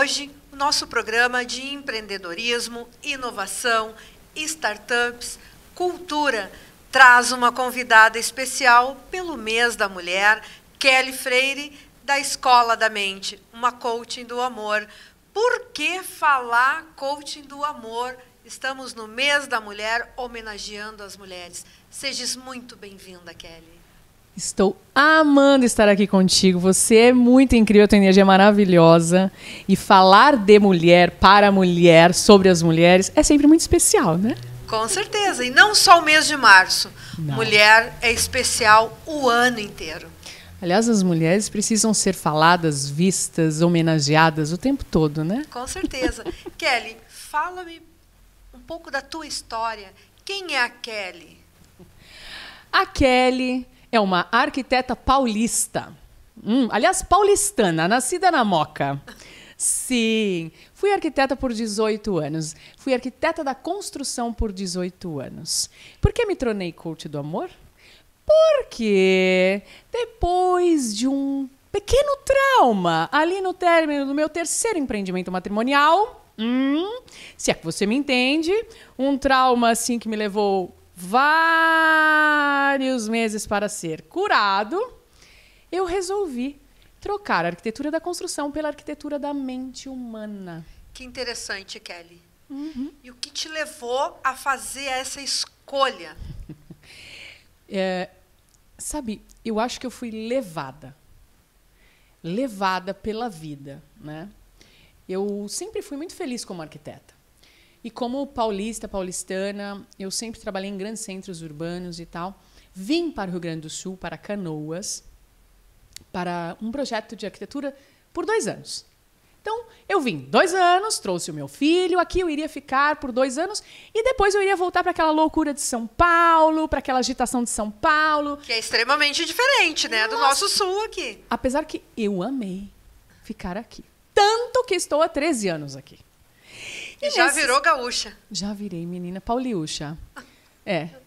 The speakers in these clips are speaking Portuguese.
hoje o nosso programa de empreendedorismo, inovação, startups, cultura traz uma convidada especial pelo mês da mulher, Kelly Freire, da Escola da Mente, uma coaching do amor. Por que falar coaching do amor? Estamos no mês da mulher, homenageando as mulheres. Sejas muito bem-vinda, Kelly. Estou amando estar aqui contigo. Você é muito incrível, a tua energia é maravilhosa. E falar de mulher, para mulher, sobre as mulheres, é sempre muito especial, né? Com certeza. E não só o mês de março. Não. Mulher é especial o ano inteiro. Aliás, as mulheres precisam ser faladas, vistas, homenageadas o tempo todo, né? Com certeza. Kelly, fala-me um pouco da tua história. Quem é a Kelly? A Kelly é uma arquiteta paulista. Aliás, paulistana, nascida na Moca. Sim, fui arquiteta por 18 anos. Fui arquiteta da construção por 18 anos. Por que me tornei coach do amor? Porque depois de um pequeno trauma ali no término do meu terceiro empreendimento matrimonial, se é que você me entende, um trauma assim que me levou vários meses para ser curado, eu resolvi trocar a arquitetura da construção pela arquitetura da mente humana. Que interessante, Kelly. E o que te levou a fazer essa escolha? Sabe, eu acho que eu fui levada pela vida, né? Eu sempre fui muito feliz como arquiteta. E como paulistana, eu sempre trabalhei em grandes centros urbanos e tal. Vim para o Rio Grande do Sul, para Canoas, para um projeto de arquitetura por 2 anos. Então, eu vim 2 anos, trouxe o meu filho, aqui eu iria ficar por 2 anos e depois eu iria voltar para aquela loucura de São Paulo, para aquela agitação de São Paulo. Que é extremamente diferente, né, do nosso sul aqui. Apesar que eu amei ficar aqui. Tanto que estou há 13 anos aqui. E já virou gaúcha. Já virei menina pauliúcha.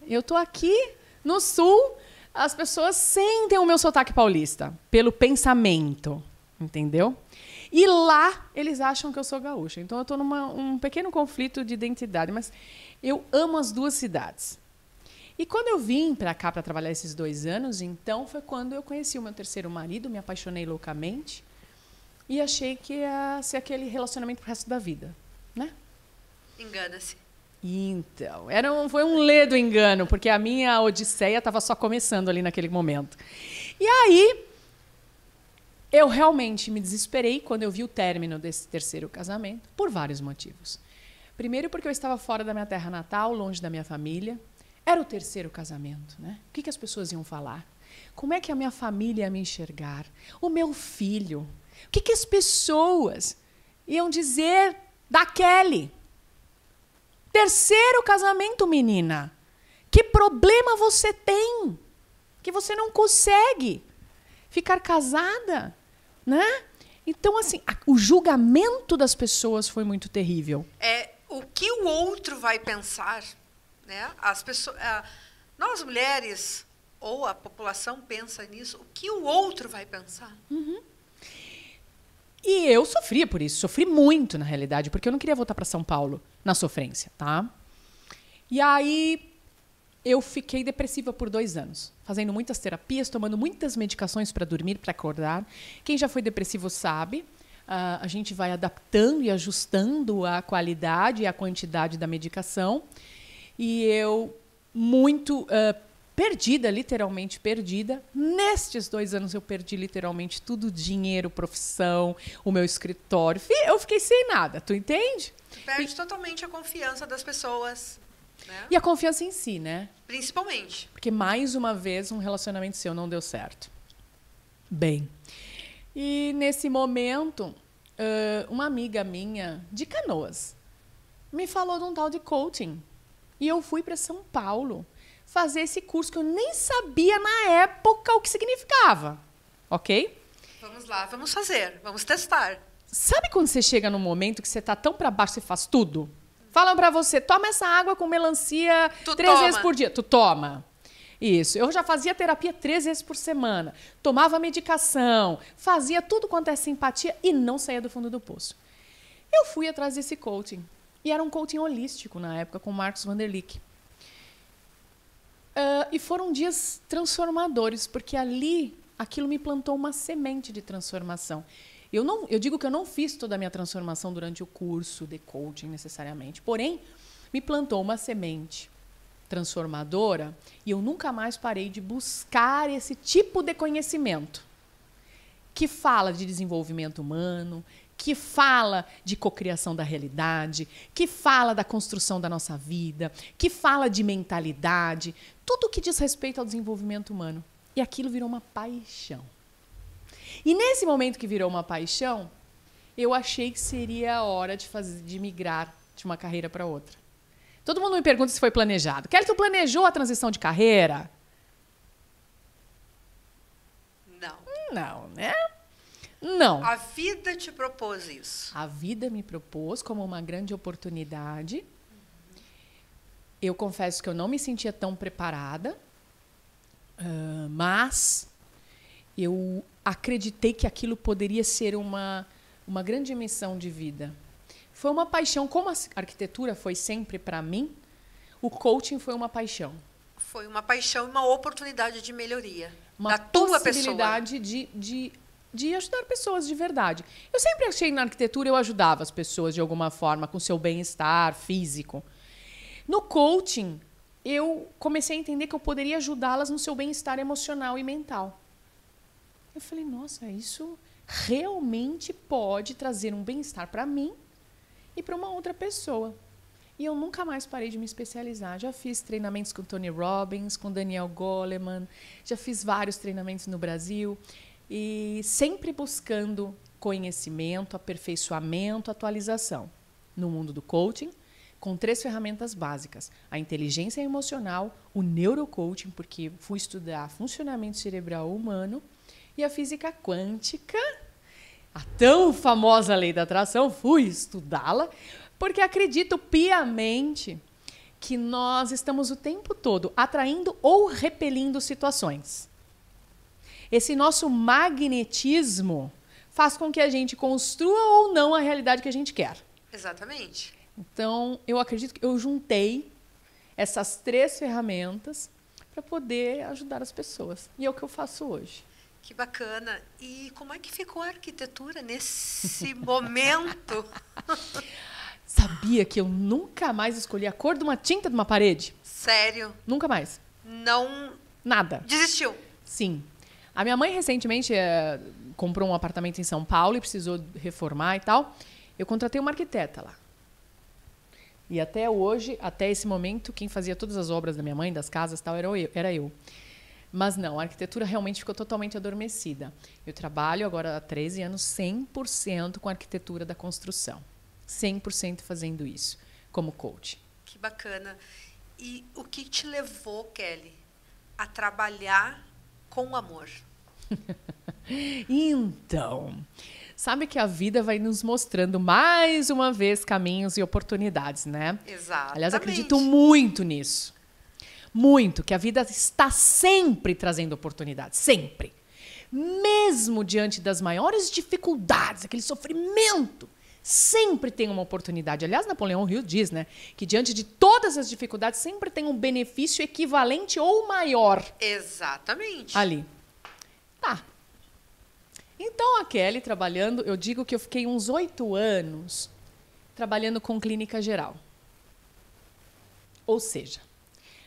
Eu tô aqui no sul, as pessoas sentem o meu sotaque paulista, pelo pensamento, entendeu? E lá, eles acham que eu sou gaúcha. Então, eu estou num pequeno conflito de identidade. Mas eu amo as duas cidades. E quando eu vim para cá para trabalhar esses 2 anos, então, foi quando eu conheci o meu terceiro marido, me apaixonei loucamente. E achei que ia ser aquele relacionamento pro resto da vida, né? Engana-se. Então, foi um ledo engano, porque a minha odisseia estava só começando ali naquele momento. E aí, eu realmente me desesperei quando eu vi o término desse terceiro casamento, por vários motivos. Primeiro, porque eu estava fora da minha terra natal, longe da minha família. Era o terceiro casamento, né? O que as pessoas iam falar? Como é que a minha família ia me enxergar? O meu filho? O que as pessoas iam dizer da Kelly? Terceiro casamento, menina. Que problema você tem? Que você não consegue ficar casada, né? Então, assim, o julgamento das pessoas foi muito terrível. O que o outro vai pensar, né? As pessoas, nós mulheres ou a população pensa nisso. O que o outro vai pensar? E eu sofria por isso, sofri muito, na realidade, porque eu não queria voltar para São Paulo na sofrência, tá? E aí eu fiquei depressiva por 2 anos, fazendo muitas terapias, tomando muitas medicações para dormir, para acordar. Quem já foi depressivo sabe, a gente vai adaptando e ajustando a qualidade e a quantidade da medicação. E eu muito perdida, literalmente perdida. Nestes 2 anos eu perdi literalmente tudo, dinheiro, profissão, o meu escritório. Eu fiquei sem nada, tu entende? Tu perde totalmente a confiança das pessoas. Né? E a confiança em si, né? Principalmente. Porque, mais uma vez, um relacionamento seu não deu certo. Bem, e nesse momento, uma amiga minha, de Canoas, me falou de um tal de coaching. E eu fui para São Paulo fazer esse curso que eu nem sabia na época o que significava. Ok? Vamos lá, vamos fazer, vamos testar. Sabe quando você chega num momento que você está tão para baixo, você faz tudo? Falam para você, toma essa água com melancia 3 vezes por dia. Tu toma. Isso. Eu já fazia terapia 3 vezes por semana. Tomava medicação. Fazia tudo quanto é simpatia e não saía do fundo do poço. Eu fui atrás desse coaching. E era um coaching holístico na época, com o Marcos Vanderlick. E foram dias transformadores, porque ali, aquilo me plantou uma semente de transformação. Eu digo que eu não fiz toda a minha transformação durante o curso de coaching, necessariamente. Porém, me plantou uma semente transformadora e eu nunca mais parei de buscar esse tipo de conhecimento que fala de desenvolvimento humano, que fala de cocriação da realidade, que fala da construção da nossa vida, que fala de mentalidade, tudo que diz respeito ao desenvolvimento humano. E aquilo virou uma paixão. E nesse momento que virou uma paixão, eu achei que seria a hora de migrar de uma carreira para outra. Todo mundo me pergunta se foi planejado. Kelly, tu planejou a transição de carreira? Não. Não, né? Não. A vida te propôs isso. A vida me propôs como uma grande oportunidade. Eu confesso que eu não me sentia tão preparada, mas eu acreditei que aquilo poderia ser uma grande missão de vida. Foi uma paixão. Como a arquitetura foi sempre para mim, o coaching foi uma paixão. Foi uma paixão e uma oportunidade de melhoria Uma da tua pessoa. possibilidade de ajudar pessoas de verdade. Eu sempre achei que na arquitetura eu ajudava as pessoas de alguma forma, com seu bem-estar físico. No coaching, eu comecei a entender que eu poderia ajudá-las no seu bem-estar emocional e mental. Eu falei, nossa, isso realmente pode trazer um bem-estar para mim e para uma outra pessoa. E eu nunca mais parei de me especializar. Já fiz treinamentos com Tony Robbins, com Daniel Goleman, já fiz vários treinamentos no Brasil e sempre buscando conhecimento, aperfeiçoamento, atualização. No mundo do coaching, com 3 ferramentas básicas. A inteligência emocional, o neurocoaching, porque fui estudar funcionamento cerebral humano, e a física quântica, a tão famosa lei da atração, fui estudá-la, porque acredito piamente que nós estamos o tempo todo atraindo ou repelindo situações. Esse nosso magnetismo faz com que a gente construa ou não a realidade que a gente quer. Exatamente. Então, eu acredito que eu juntei essas 3 ferramentas para poder ajudar as pessoas. E é o que eu faço hoje. Que bacana. E como é que ficou a arquitetura nesse momento? Sabia que eu nunca mais escolhi a cor de uma tinta de uma parede? Sério? Nunca mais. Não Nada. desistiu? Sim. A minha mãe recentemente comprou um apartamento em São Paulo e precisou reformar e tal. Eu contratei uma arquiteta lá. E até hoje, até esse momento, quem fazia todas as obras da minha mãe, das casas e tal, era eu. Mas não, a arquitetura realmente ficou totalmente adormecida. Eu trabalho agora há 13 anos 100% com a arquitetura da construção. 100% fazendo isso, como coach. Que bacana. E o que te levou, Kelly, a trabalhar com amor? Então, sabe que a vida vai nos mostrando mais uma vez caminhos e oportunidades, né? Exatamente. Aliás, acredito muito nisso. Muito, que a vida está sempre trazendo oportunidades, sempre. Mesmo diante das maiores dificuldades, aquele sofrimento, sempre tem uma oportunidade. Aliás, Napoleão Hill diz, né, que diante de todas as dificuldades sempre tem um benefício equivalente ou maior. Exatamente. Ali. Tá. Então, a Kelly trabalhando, eu digo que eu fiquei uns 8 anos trabalhando com clínica geral. Ou seja,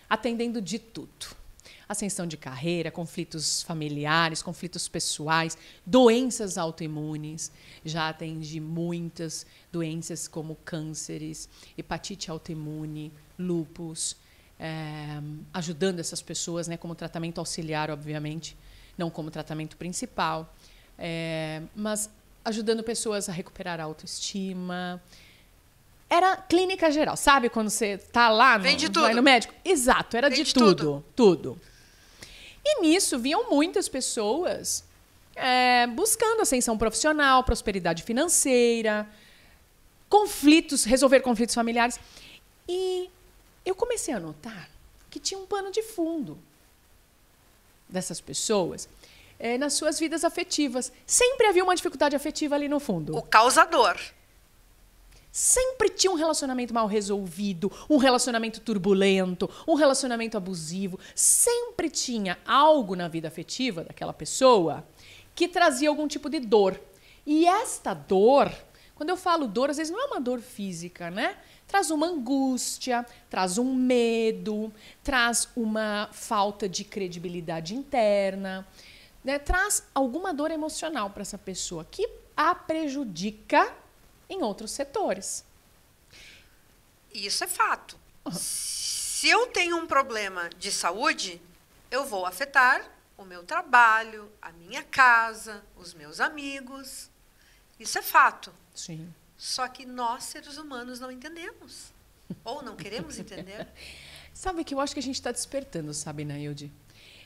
atendendo de tudo. Ascensão de carreira, conflitos familiares, conflitos pessoais, doenças autoimunes. Já atendi muitas doenças como cânceres, hepatite autoimune, lúpus, ajudando essas pessoas, né, como tratamento auxiliar, obviamente, não como tratamento principal, mas ajudando pessoas a recuperar a autoestima. Era clínica geral, sabe quando você está lá no médico? Exato, era de tudo, tudo. E nisso vinham muitas pessoas buscando ascensão profissional, prosperidade financeira, resolver conflitos familiares. E eu comecei a notar que tinha um pano de fundo dessas pessoas nas suas vidas afetivas. Sempre havia uma dificuldade afetiva ali no fundo. O causador. sempre tinha um relacionamento mal resolvido, um relacionamento turbulento, um relacionamento abusivo. Sempre tinha algo na vida afetiva daquela pessoa que trazia algum tipo de dor. E esta dor, quando eu falo dor, às vezes não é uma dor física, né? Traz uma angústia, traz um medo, traz uma falta de credibilidade interna, né? Traz alguma dor emocional para essa pessoa que a prejudica em outros setores. Isso é fato. Se eu tenho um problema de saúde, eu vou afetar o meu trabalho, a minha casa, os meus amigos. Isso é fato. Sim. Só que nós, seres humanos, não entendemos. Ou não queremos entender. Sabe que eu acho que a gente está despertando, sabe, Nailde?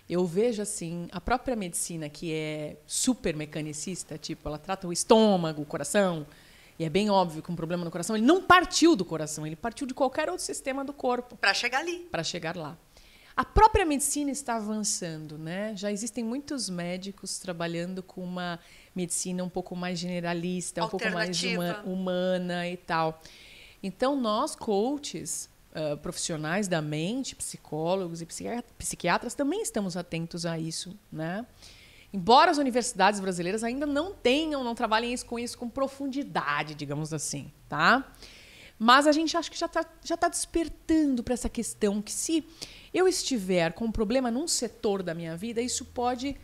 Eu vejo, assim, a própria medicina, que é super mecanicista, tipo, ela trata o estômago, o coração, e é bem óbvio que um problema no coração, ele não partiu do coração, ele partiu de qualquer outro sistema do corpo. Para chegar ali. Para chegar lá. A própria medicina está avançando, né? Já existem muitos médicos trabalhando com uma medicina um pouco mais generalista, um pouco mais humana e tal. Então, nós, coaches, profissionais da mente, psicólogos e psiquiatras, também estamos atentos a isso, né? Embora as universidades brasileiras ainda não trabalhem com isso com profundidade, digamos assim, tá? Mas a gente acha que já tá despertando para essa questão que se eu estiver com um problema num setor da minha vida, isso pode,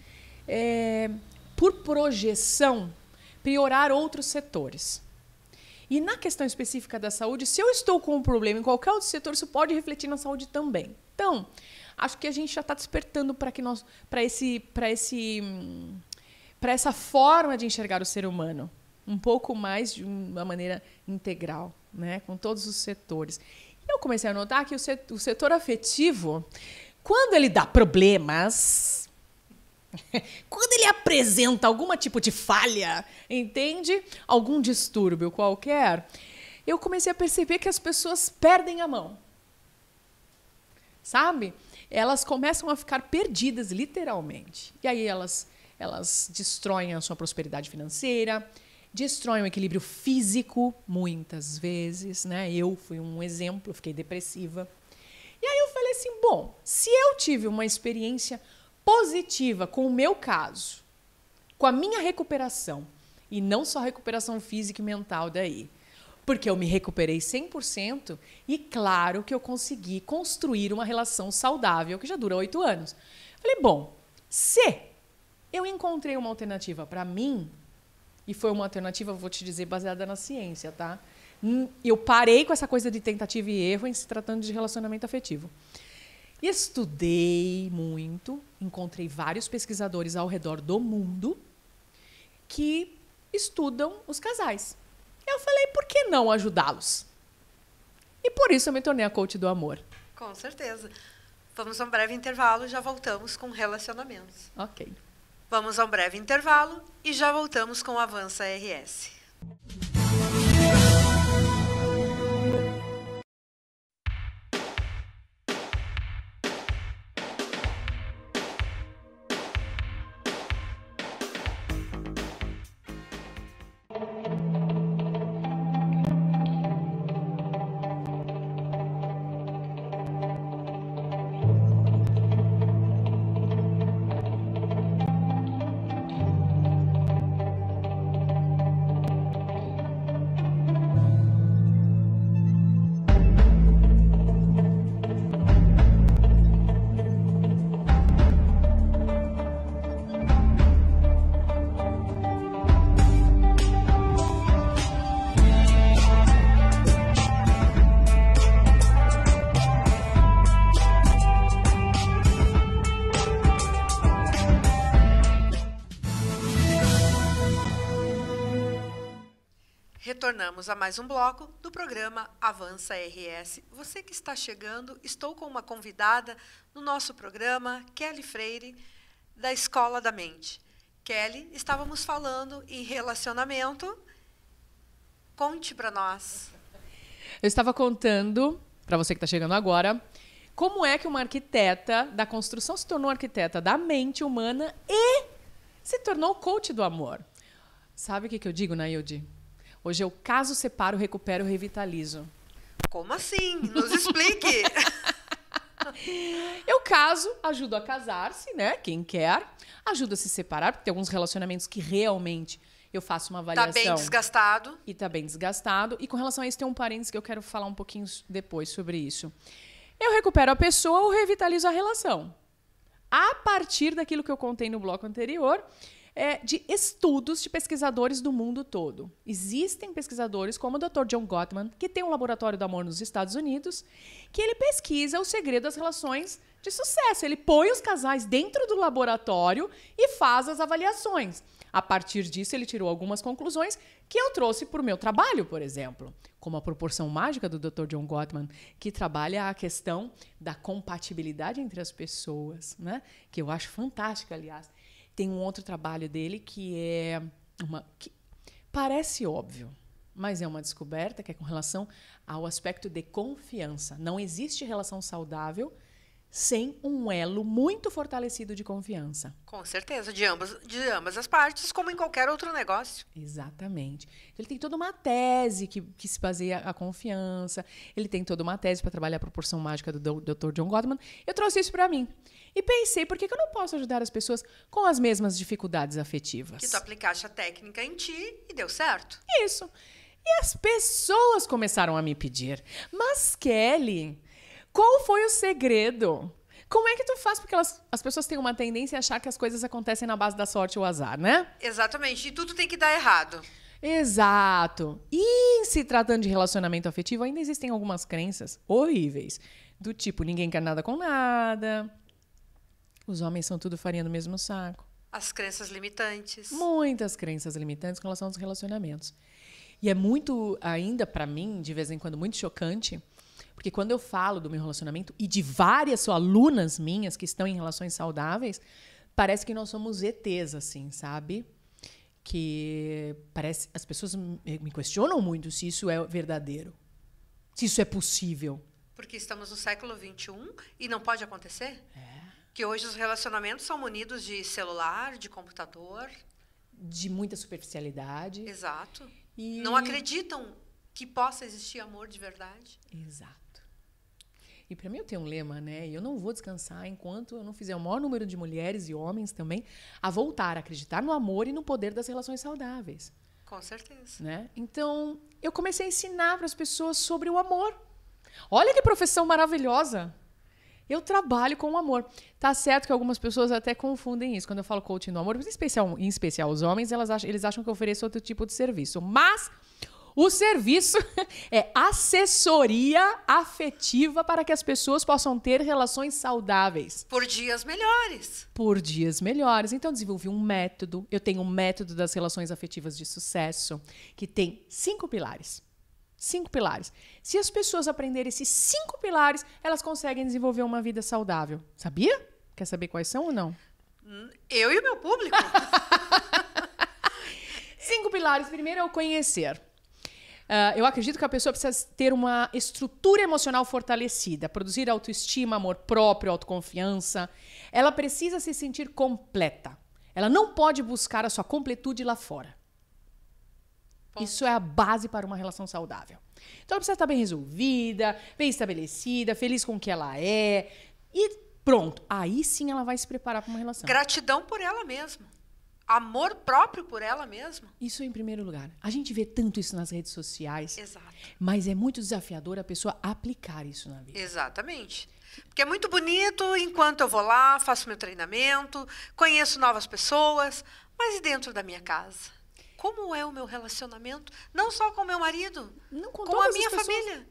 por projeção, piorar outros setores. E na questão específica da saúde, se eu estou com um problema em qualquer outro setor, isso pode refletir na saúde também. Então, acho que a gente já está despertando para essa forma de enxergar o ser humano um pouco mais de uma maneira integral, né, com todos os setores. Eu comecei a notar que o setor afetivo, quando ele dá problemas, quando ele apresenta algum tipo de falha, entende? Algum distúrbio qualquer, eu comecei a perceber que as pessoas perdem a mão. Sabe? Elas começam a ficar perdidas, literalmente. E aí elas destroem a sua prosperidade financeira, destroem o equilíbrio físico, muitas vezes, né? Eu fui um exemplo, fiquei depressiva. E aí eu falei assim, bom, se eu tive uma experiência positiva com o meu caso, com a minha recuperação, e não só recuperação física e mental daí, porque eu me recuperei 100% e claro que eu consegui construir uma relação saudável que já dura 8 anos. Falei, bom, se eu encontrei uma alternativa para mim, e foi uma alternativa, vou te dizer, baseada na ciência, tá? Eu parei com essa coisa de tentativa e erro em se tratando de relacionamento afetivo. Estudei muito, encontrei vários pesquisadores ao redor do mundo que estudam os casais. Eu falei, por que não ajudá-los? E por isso eu me tornei a coach do amor. Com certeza. Vamos a um breve intervalo e já voltamos com relacionamentos. Ok. Vamos a um breve intervalo e já voltamos com o Avança RS. Retornamos a mais um bloco do programa Avança RS. Você que está chegando, estou com uma convidada no nosso programa, Kelly Freire, da Escola da Mente. Kelly, estávamos falando em relacionamento. Conte para nós. Eu estava contando, para você que está chegando agora, como é que uma arquiteta da construção se tornou arquiteta da mente humana e se tornou coach do amor. Sabe o que eu digo, Nailde? Hoje eu caso, separo, recupero, revitalizo. Como assim? Nos explique. Eu caso, ajudo a casar-se, né? Quem quer. Ajudo a se separar, porque tem alguns relacionamentos que realmente eu faço uma avaliação. Tá bem desgastado. E tá bem desgastado. E com relação a isso, tem um parênteses que eu quero falar um pouquinho depois sobre isso. Eu recupero a pessoa ou revitalizo a relação. A partir daquilo que eu contei no bloco anterior, de estudos de pesquisadores do mundo todo. Existem pesquisadores como o Dr. John Gottman, que tem um laboratório do amor nos Estados Unidos, que ele pesquisa o segredo das relações de sucesso. Ele põe os casais dentro do laboratório e faz as avaliações. A partir disso, ele tirou algumas conclusões que eu trouxe para o meu trabalho, por exemplo. Como a proporção mágica do Dr. John Gottman, que trabalha a questão da compatibilidade entre as pessoas, né? Que eu acho fantástica, aliás. Tem um outro trabalho dele que que parece óbvio, mas é uma descoberta que é com relação ao aspecto de confiança. Não existe relação saudável sem um elo muito fortalecido de confiança. Com certeza, de ambas as partes, como em qualquer outro negócio. Exatamente. Então, ele tem toda uma tese que se baseia a confiança, ele tem toda uma tese para trabalhar a proporção mágica do Dr. John Gottman. Eu trouxe isso para mim. E pensei, por que eu não posso ajudar as pessoas com as mesmas dificuldades afetivas? Que tu aplicaste a técnica em ti e deu certo. Isso. E as pessoas começaram a me pedir, mas Kelly, qual foi o segredo? Como é que tu faz? Porque as pessoas têm uma tendência a achar que as coisas acontecem na base da sorte ou azar, né? Exatamente. E tudo tem que dar errado. Exato. E em se tratando de relacionamento afetivo, ainda existem algumas crenças horríveis. Do tipo, ninguém quer nada com nada. Os homens são tudo farinha do mesmo saco. As crenças limitantes. Muitas crenças limitantes com relação aos relacionamentos. E é muito, ainda para mim, de vez em quando, muito chocante. Porque quando eu falo do meu relacionamento e de várias alunas minhas que estão em relações saudáveis, parece que nós somos ETs, assim, sabe? Que parece, as pessoas me questionam muito se isso é verdadeiro, se isso é possível. Porque estamos no século XXI e não pode acontecer? Que hoje os relacionamentos são munidos de celular, de computador. De muita superficialidade. Exato. E não acreditam que possa existir amor de verdade. Exato. E para mim eu tenho um lema, né? Eu não vou descansar enquanto eu não fizer o maior número de mulheres e homens também a voltar a acreditar no amor e no poder das relações saudáveis. Com certeza. Né? Então, eu comecei a ensinar para as pessoas sobre o amor. Olha que profissão maravilhosa! Eu trabalho com o amor. Tá certo que algumas pessoas até confundem isso. Quando eu falo coaching no amor, em especial os homens, eles acham que eu ofereço outro tipo de serviço. Mas o serviço é assessoria afetiva para que as pessoas possam ter relações saudáveis. Por dias melhores. Por dias melhores. Então, eu desenvolvi um método. Eu tenho um método das relações afetivas de sucesso, que tem 5 pilares. 5 pilares. Se as pessoas aprenderem esses 5 pilares, elas conseguem desenvolver uma vida saudável. Sabia? Quer saber quais são ou não? Eu e o meu público. 5 pilares. Primeiro é o conhecer. Eu acredito que a pessoa precisa ter uma estrutura emocional fortalecida, produzir autoestima, amor próprio, autoconfiança. Ela precisa se sentir completa. Ela não pode buscar a sua completude lá fora. Ponto. Isso é a base para uma relação saudável. Então ela precisa estar bem resolvida, bem estabelecida, feliz com o que ela é. E pronto. Aí sim ela vai se preparar para uma relação. Gratidão por ela mesma. Amor próprio por ela mesma. Isso em primeiro lugar. A gente vê tanto isso nas redes sociais. Exato. Mas é muito desafiador a pessoa aplicar isso na vida. Exatamente. Porque é muito bonito enquanto eu vou lá, faço meu treinamento, conheço novas pessoas, mas e dentro da minha casa? Como é o meu relacionamento? Não só com o meu marido, não, com a minha família.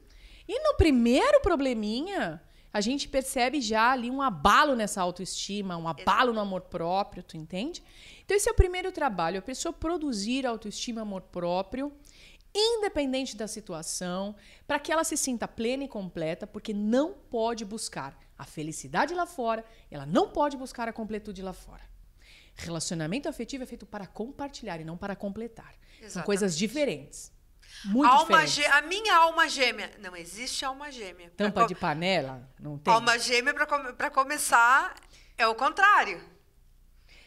E no primeiro probleminha, a gente percebe já ali um abalo nessa autoestima, um abalo no amor próprio, tu entende? Então esse é o primeiro trabalho, a pessoa produzir autoestima, amor próprio, independente da situação, para que ela se sinta plena e completa, porque não pode buscar a felicidade lá fora, ela não pode buscar a completude lá fora. Relacionamento afetivo é feito para compartilhar e não para completar. Exatamente. São coisas diferentes. Muito diferentes. A minha alma gêmea. Não existe alma gêmea. Tampa de panela? Não tem. Alma gêmea, para começar, é o contrário.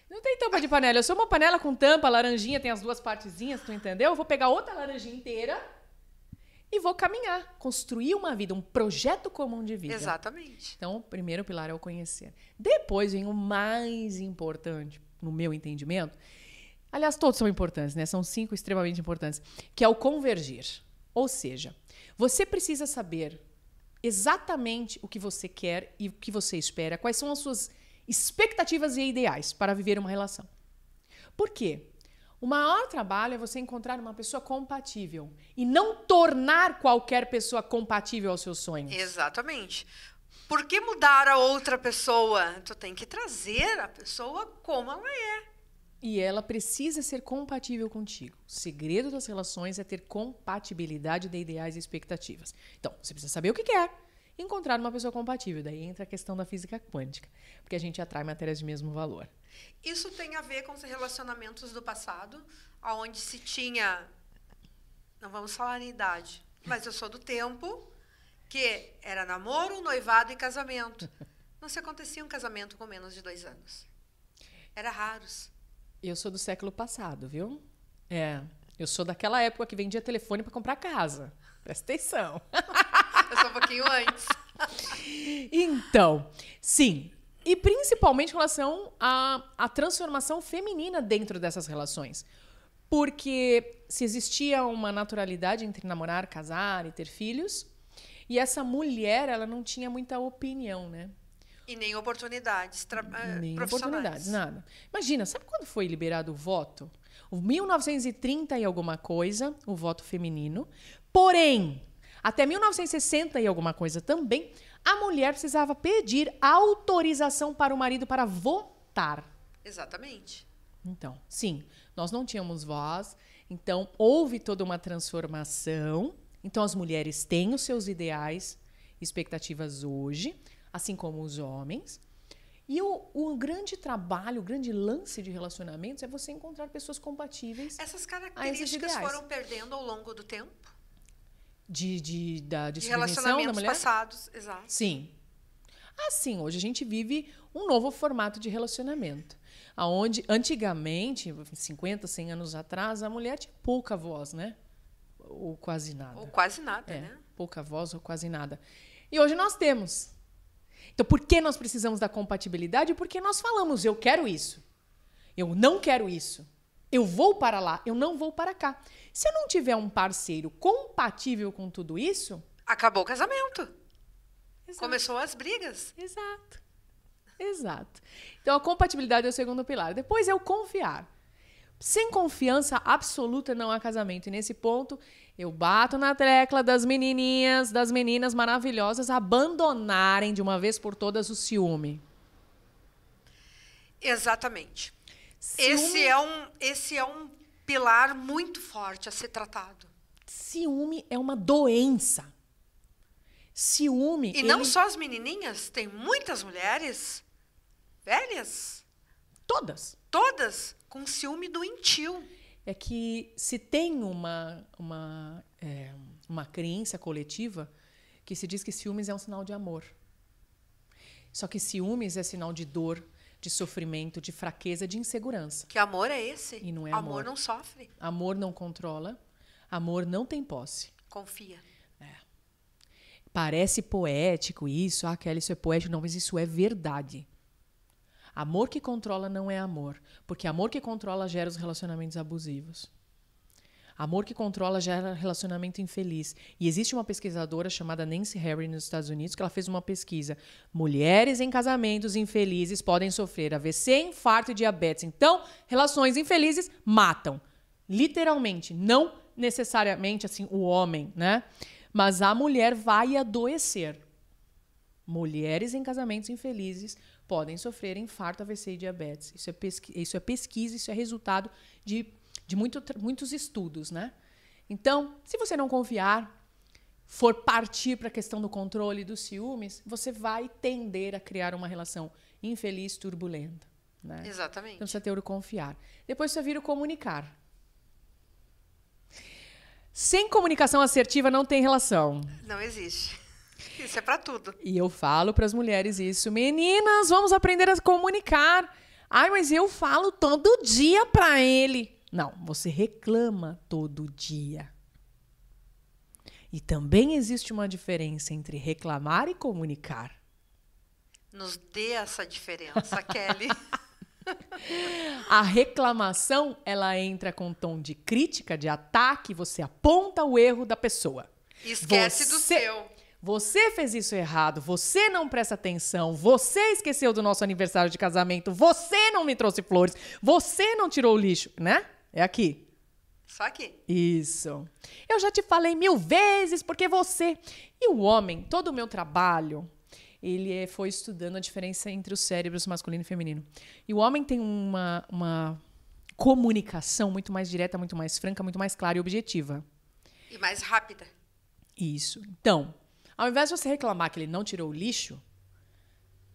Não tem tampa de panela. Eu sou uma panela com tampa, laranjinha, tem as duas partezinhas, tu entendeu? Eu vou pegar outra laranjinha inteira e vou caminhar, construir uma vida, um projeto comum de vida. Exatamente. Então, o primeiro pilar é o conhecer. Depois vem o mais importante, no meu entendimento. Aliás, todos são importantes, né? São 5 extremamente importantes, que é o convergir. Ou seja, você precisa saber exatamente o que você quer e o que você espera, quais são as suas expectativas e ideais para viver uma relação. Por quê? O maior trabalho é você encontrar uma pessoa compatível e não tornar qualquer pessoa compatível aos seus sonhos. Exatamente. Por que mudar a outra pessoa? Tu tem que trazer a pessoa como ela é. E ela precisa ser compatível contigo. O segredo das relações é ter compatibilidade de ideais e expectativas. Então, você precisa saber o que quer e encontrar uma pessoa compatível. Daí entra a questão da física quântica, porque a gente atrai matérias de mesmo valor. Isso tem a ver com os relacionamentos do passado, onde se tinha... Não vamos falar em idade, mas eu sou do tempo que era namoro, noivado e casamento. Não se acontecia um casamento com menos de 2 anos. Era raros. Eu sou do século passado, viu? Eu sou daquela época que vendia telefone para comprar casa. Presta atenção. Eu sou um pouquinho antes. Então, sim. E principalmente em relação à transformação feminina dentro dessas relações. Porque se existia uma naturalidade entre namorar, casar e ter filhos, e essa mulher, ela não tinha muita opinião, né? E nem oportunidades nem profissionais. Oportunidades, nada. Imagina, sabe quando foi liberado o voto? O 1930 e alguma coisa, o voto feminino. Porém, até 1960 e alguma coisa também, a mulher precisava pedir autorização para o marido para votar. Exatamente. Então, sim, nós não tínhamos voz, então houve toda uma transformação. Então as mulheres têm os seus ideais, expectativas hoje, assim como os homens. E o grande trabalho, o grande lance de relacionamentos é você encontrar pessoas compatíveis. Essas características foram perdendo ao longo do tempo? Da de relacionamentos passados, exato. Sim. Assim, hoje a gente vive um novo formato de relacionamento. Onde, antigamente, 50, 100 anos atrás, a mulher tinha pouca voz, né? Ou quase nada. Ou quase nada, né? Pouca voz ou quase nada. E hoje nós temos. Então, por que nós precisamos da compatibilidade? Porque nós falamos, eu quero isso. Eu não quero isso. Eu vou para lá, eu não vou para cá. Se eu não tiver um parceiro compatível com tudo isso... Acabou o casamento. Exato. Começou as brigas. Exato. Então, a compatibilidade é o segundo pilar. Depois é o confiar. Sem confiança absoluta não há casamento. E nesse ponto, eu bato na tecla das meninas maravilhosas abandonarem de uma vez por todas o ciúme. Exatamente. Esse é um pilar muito forte a ser tratado. Ciúme é uma doença. Ciúme... E não só as menininhas, tem muitas mulheres velhas. Todas com ciúme doentio. É que se tem uma crença coletiva que se diz que ciúmes é um sinal de amor. Só que ciúmes é sinal de dor, de sofrimento, de fraqueza, de insegurança. Que amor é esse? E não é amor. Amor não sofre. Amor não controla. Amor não tem posse. Confia. Parece poético isso. Kelly, isso é poético. Não, mas isso é verdade. Amor que controla não é amor. Porque amor que controla gera os relacionamentos abusivos. Amor que controla gera relacionamento infeliz. E existe uma pesquisadora chamada Nancy Harry nos Estados Unidos que ela fez uma pesquisa. Mulheres em casamentos infelizes podem sofrer AVC, infarto e diabetes. Então, relações infelizes matam. Literalmente. Não necessariamente assim o homem, né? Mas a mulher vai adoecer. Mulheres em casamentos infelizes podem sofrer infarto, AVC e diabetes. Isso é pesquisa, isso é resultado de muitos estudos, né? Então, se você não confiar, for partir para a questão do controle e dos ciúmes, você vai tender a criar uma relação infeliz, turbulenta. Né? Exatamente. Então, você tem o confiar. Depois você vira o comunicar. Sem comunicação assertiva não tem relação. Não existe. Isso é para tudo. E eu falo para as mulheres isso. Meninas, vamos aprender a comunicar. Ai, mas eu falo todo dia pra ele. Não, você reclama todo dia. E também existe uma diferença entre reclamar e comunicar. Nos dê essa diferença, Kelly. A reclamação, ela entra com tom de crítica, de ataque, você aponta o erro da pessoa. Esquece do seu. Você fez isso errado, você não presta atenção, você esqueceu do nosso aniversário de casamento, você não me trouxe flores, você não tirou o lixo, né? É aqui. Só aqui. Isso. Eu já te falei 1000 vezes porque você... E o homem, todo o meu trabalho, ele foi estudando a diferença entre os cérebros masculino e feminino. E o homem tem uma comunicação muito mais direta, muito mais franca, muito mais clara e objetiva. E mais rápida. Isso. Então, ao invés de você reclamar que ele não tirou o lixo,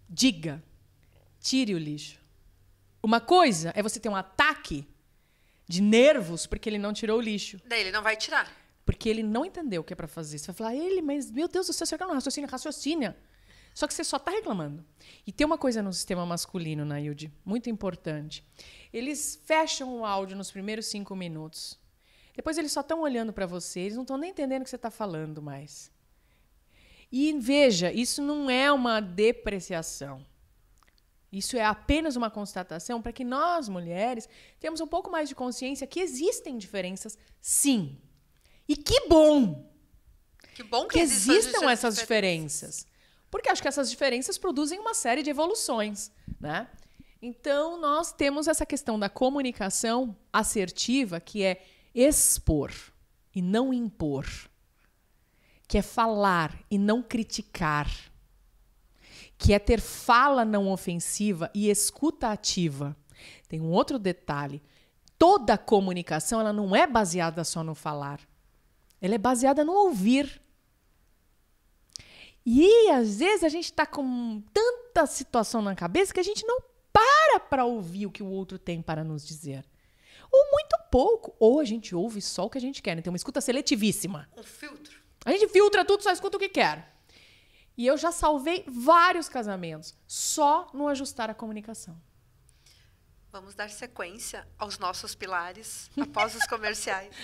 diga, tire o lixo. Uma coisa é você ter um ataque de nervos porque ele não tirou o lixo. Daí ele não vai tirar. Porque ele não entendeu o que é pra fazer. Você vai falar, mas meu Deus do céu, você não raciocina. Só que você só tá reclamando. E tem uma coisa no sistema masculino, Nailde, muito importante. Eles fecham o áudio nos primeiros 5 minutos. Depois eles só estão olhando pra você, eles não estão nem entendendo o que você tá falando mais. E veja, isso não é uma depreciação. Isso é apenas uma constatação para que nós, mulheres, tenhamos um pouco mais de consciência que existem diferenças, sim. E que bom! Que bom que existam essas diferenças. Porque acho que essas diferenças produzem uma série de evoluções, né? Então, nós temos essa questão da comunicação assertiva, que é expor e não impor. Que é falar e não criticar. Que é ter fala não ofensiva e escuta ativa. Tem um outro detalhe. Toda comunicação ela não é baseada só no falar. Ela é baseada no ouvir. E, às vezes, a gente está com tanta situação na cabeça que a gente não para ouvir o que o outro tem para nos dizer. Ou muito pouco. Ou a gente ouve só o que a gente quer. Né? Tem uma escuta seletivíssima. Um filtro. A gente filtra tudo, só escuta o que quer. E eu já salvei vários casamentos só no ajustar a comunicação. Vamos dar sequência aos nossos pilares após os comerciais.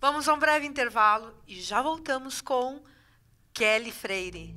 Vamos a um breve intervalo e já voltamos com Kelly Freire.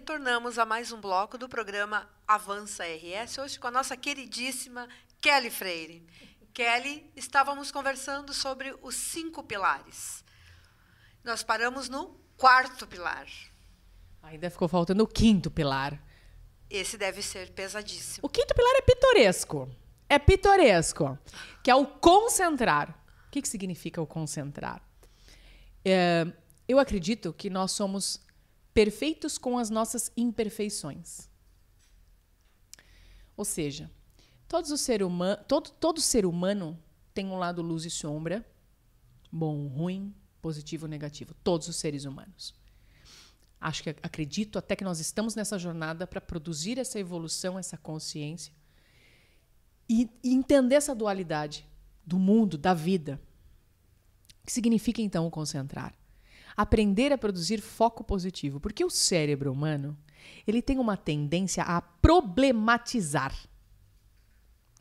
retornamos a mais um bloco do programa Avança RS, hoje com a nossa queridíssima Kelly Freire. Kelly, estávamos conversando sobre os 5 pilares. Nós paramos no 4º pilar. Ainda ficou faltando o 5º pilar. Esse deve ser pesadíssimo. O 5º pilar é pitoresco. É pitoresco, que é o concentrar. O que significa o concentrar? Eu acredito que nós somos perfeitos com as nossas imperfeições. Ou seja, todo ser humano tem um lado luz e sombra, bom, ruim, positivo, negativo. Todos os seres humanos. Acredito até que nós estamos nessa jornada para produzir essa evolução, essa consciência e entender essa dualidade do mundo, da vida. O que significa, então, o concentrar? Aprender a produzir foco positivo. Porque o cérebro humano, ele tem uma tendência a problematizar.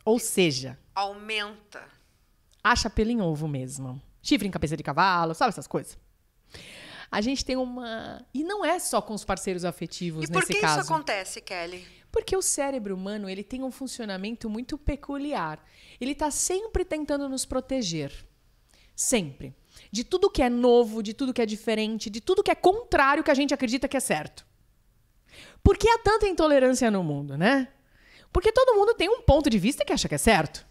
Ou seja... Aumenta. Acha pelo em ovo mesmo. Chifre em cabeça de cavalo, sabe essas coisas? A gente tem uma... E não é só com os parceiros afetivos nesse caso. E por que isso acontece, Kelly? Porque o cérebro humano, ele tem um funcionamento muito peculiar. Ele está sempre tentando nos proteger. Sempre. De tudo que é novo, de tudo que é diferente, de tudo que é contrário que a gente acredita que é certo. Por que há tanta intolerância no mundo, né? Porque todo mundo tem um ponto de vista que acha que é certo.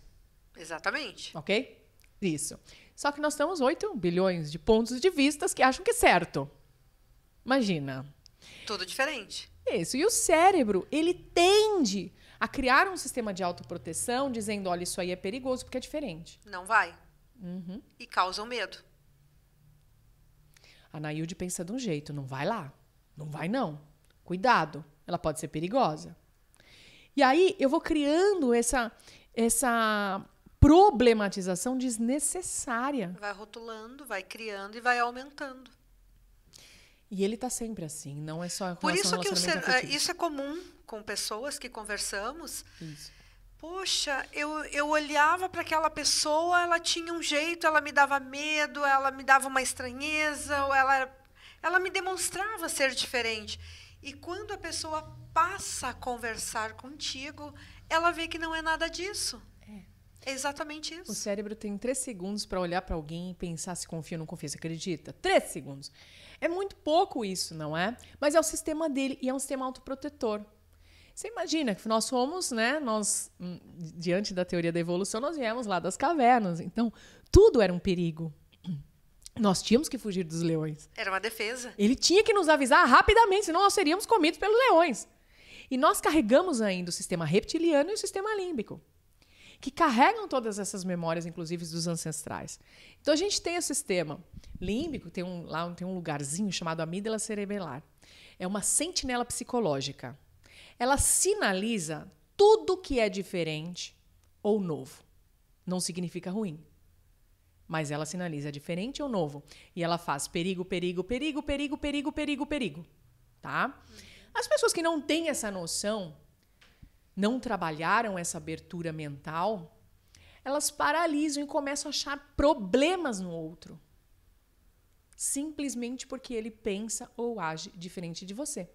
Exatamente. Ok? Isso. Só que nós temos 8 bilhões de pontos de vista que acham que é certo. Imagina. Tudo diferente. Isso. E o cérebro, ele tende a criar um sistema de autoproteção, dizendo, olha, isso aí é perigoso porque é diferente. Não vai. Uhum. E causam medo. A Nailde pensa de um jeito, não vai lá. Não vai, não. Cuidado, ela pode ser perigosa. E aí eu vou criando essa problematização desnecessária. Vai rotulando, vai criando e vai aumentando. E ele está sempre assim, não é só por isso que isso é comum com pessoas que conversamos. Isso. Poxa, eu olhava para aquela pessoa, ela tinha um jeito, ela me dava medo, ela me dava uma estranheza, ou ela me demonstrava ser diferente. E quando a pessoa passa a conversar contigo, ela vê que não é nada disso. É exatamente isso. O cérebro tem 3 segundos para olhar para alguém e pensar se confia ou não confia. Você acredita? 3 segundos. É muito pouco isso, não é? Mas é o sistema dele e é um sistema autoprotetor. Você imagina que nós somos, né? Nós, diante da teoria da evolução, nós viemos lá das cavernas. Então, tudo era um perigo. Nós tínhamos que fugir dos leões. Era uma defesa. Ele tinha que nos avisar rapidamente, senão nós seríamos comidos pelos leões. E nós carregamos ainda o sistema reptiliano e o sistema límbico, que carregam todas essas memórias, inclusive dos ancestrais. Então, a gente tem o sistema límbico, lá tem um lugarzinho chamado amígdala cerebelar. É uma sentinela psicológica. Ela sinaliza tudo que é diferente ou novo. Não significa ruim. Mas ela sinaliza diferente ou novo. E ela faz perigo, perigo, perigo, perigo, perigo, perigo, perigo. Tá? As pessoas que não têm essa noção, não trabalharam essa abertura mental, elas paralisam e começam a achar problemas no outro. Simplesmente porque ele pensa ou age diferente de você.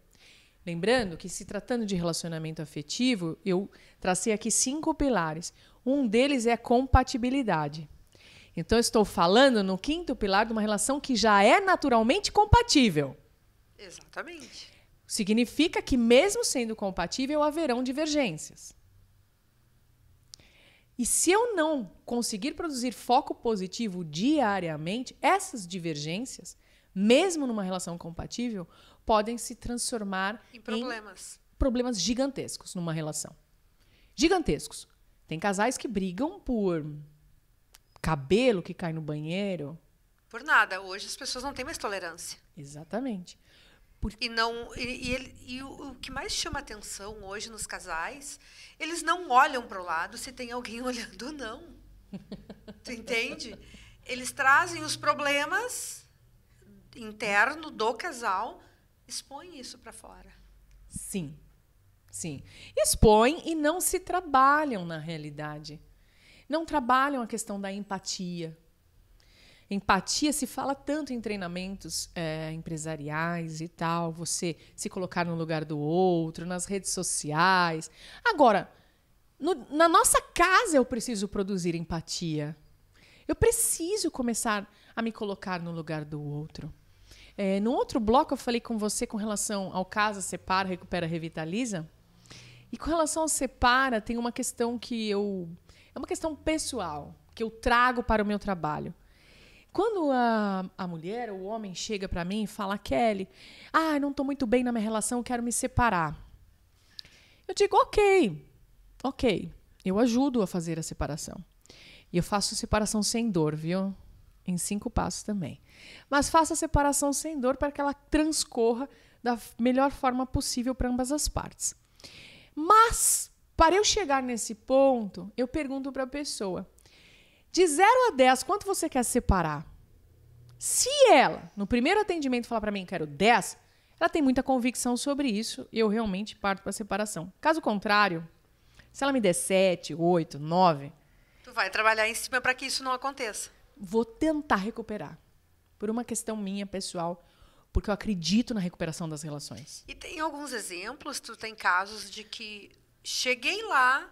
Lembrando que, se tratando de relacionamento afetivo, eu tracei aqui 5 pilares. Um deles é a compatibilidade. Então, eu estou falando no 5º pilar de uma relação que já é naturalmente compatível. Exatamente. Significa que, mesmo sendo compatível, haverão divergências. E se eu não conseguir produzir foco positivo diariamente, essas divergências, mesmo numa relação compatível, podem se transformar em problemas gigantescos numa relação. Gigantescos. Tem casais que brigam por cabelo que cai no banheiro. Por nada. Hoje as pessoas não têm mais tolerância. Exatamente. E o que mais chama atenção hoje nos casais, eles não olham para o lado se tem alguém olhando ou não. Tu entende? Eles trazem os problemas internos do casal, expõem isso para fora. Sim, sim. Expõem e não se trabalham na realidade. Não trabalham a questão da empatia. Empatia se fala tanto em treinamentos empresariais e tal, você se colocar no lugar do outro, nas redes sociais. Agora, na nossa casa eu preciso produzir empatia. Eu preciso começar a me colocar no lugar do outro. No outro bloco eu falei com você com relação ao Casa, Separa, Recupera, Revitaliza. E com relação ao Separa, tem uma questão é uma questão pessoal, que eu trago para o meu trabalho. Quando a mulher ou o homem chega para mim e fala, Kelly, não estou muito bem na minha relação, quero me separar. Eu digo, ok, eu ajudo a fazer a separação. E eu faço separação sem dor, viu? Em 5 passos também. Mas faço a separação sem dor para que ela transcorra da melhor forma possível para ambas as partes. Mas, para eu chegar nesse ponto, eu pergunto para a pessoa, de 0 a 10, quanto você quer separar? Se ela, no primeiro atendimento, falar para mim, quero 10, ela tem muita convicção sobre isso e eu realmente parto para a separação. Caso contrário, se ela me der 7, 8, 9... Tu vai trabalhar em cima para que isso não aconteça. Vou tentar recuperar. Por uma questão minha, pessoal, porque eu acredito na recuperação das relações. E tem alguns exemplos, tu tem casos de que cheguei lá,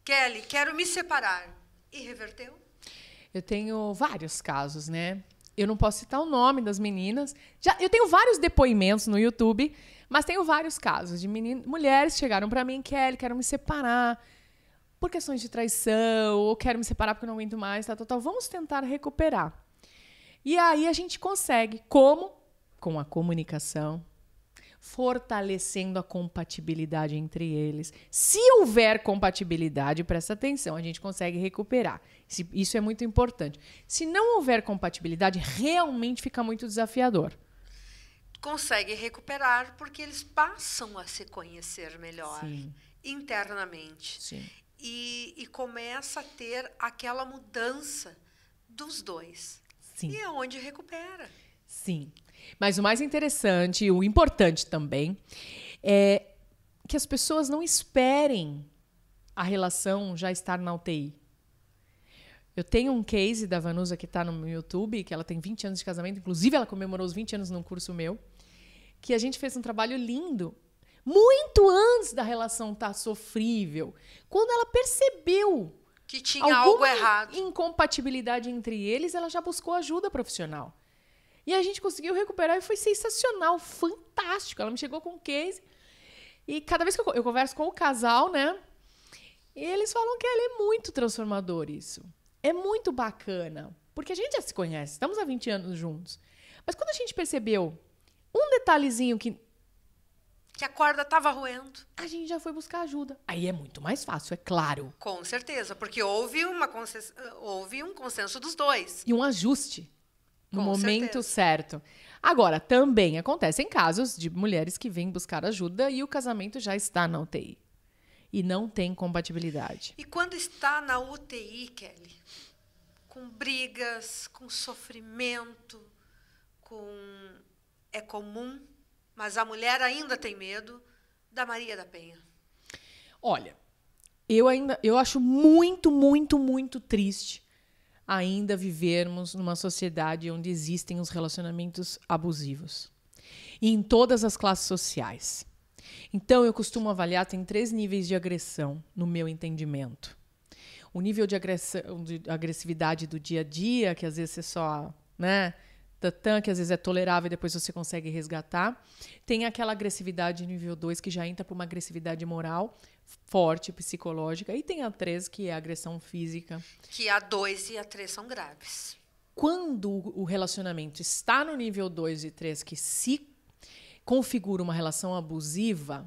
Kelly, quero me separar, e reverteu? Eu tenho vários casos, né? Eu não posso citar o nome das meninas. Eu tenho vários depoimentos no YouTube, mas tenho vários casos de mulheres que chegaram para mim, Kelly, quero me separar por questões de traição, ou quero me separar porque eu não aguento mais, tal. Vamos tentar recuperar. E aí a gente consegue. Como? Com a comunicação, fortalecendo a compatibilidade entre eles. Se houver compatibilidade, presta atenção, a gente consegue recuperar. Isso é muito importante. Se não houver compatibilidade, realmente fica muito desafiador. Consegue recuperar porque eles passam a se conhecer melhor. Sim. Internamente. Sim. E começa a ter aquela mudança dos dois. Sim. E é onde recupera. Sim. Mas o mais interessante, o importante também, é que as pessoas não esperem a relação já estar na UTI. Eu tenho um case da Vanusa que está no meu YouTube, que ela tem 20 anos de casamento, inclusive ela comemorou os 20 anos num curso meu, que a gente fez um trabalho lindo, muito antes da relação estar sofrível, quando ela percebeu que tinha algo errado, incompatibilidade entre eles, ela já buscou ajuda profissional. E a gente conseguiu recuperar e foi sensacional, fantástico. Ela me chegou com um case e cada vez que eu converso com o casal, né, eles falam que é muito transformador isso. É muito bacana, porque a gente já se conhece, estamos há 20 anos juntos. Mas quando a gente percebeu um detalhezinho que a corda estava roendo, a gente já foi buscar ajuda. Aí é muito mais fácil, é claro. Com certeza, porque houve um consenso dos dois. E um ajuste no momento certo. Agora, também acontecem casos de mulheres que vêm buscar ajuda e o casamento já está na UTI. E não tem compatibilidade. E quando está na UTI, Kelly, com brigas, com sofrimento, é comum, mas a mulher ainda tem medo da Maria da Penha. Olha, eu acho muito, muito, muito triste ainda vivermos numa sociedade onde existem os relacionamentos abusivos. E em todas as classes sociais. Então, eu costumo avaliar, tem 3 níveis de agressão, no meu entendimento. O nível de agressividade do dia a dia, que às vezes você só, né, que às vezes é tolerável e depois você consegue resgatar. Tem aquela agressividade nível 2, que já entra para uma agressividade moral forte, psicológica. E tem a 3, que é a agressão física. Que a 2 e a 3 são graves. Quando o relacionamento está no nível 2 e 3, que se configura uma relação abusiva,